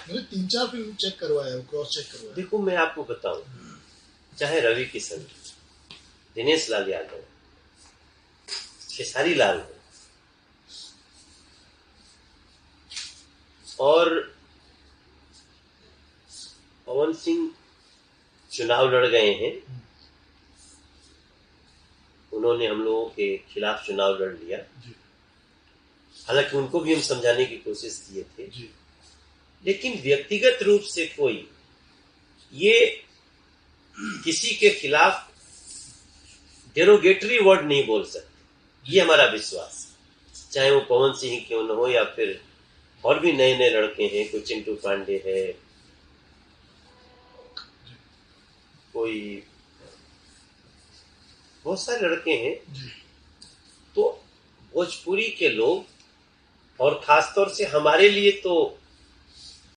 मैंने 3-4 film check करवाया, cross check करवाया। देखो मैं आपको बताऊं, चाहे रवि किशन, दिनेश लाल यादव, खेसारी लाल हो और पवन सिंह चुनाव लड़ गए हैं, उन्होंने हम लोगों के खिलाफ चुनाव लड़ लिया। हालांकि उनको भी हम समझाने की कोशिश किए थे, लेकिन व्यक्तिगत रूप से कोई ये किसी के खिलाफ डेरोगेटरी वर्ड नहीं बोल सकते, ये हमारा विश्वास। चाहे वो पवन सिंह क्यों न हो या फिर और भी नए नए लड़के हैं, कोई चिंटू पांडे है, कोई बहुत सारे लड़के हैं। तो भोजपुरी के लोग और खासतौर से हमारे लिए तो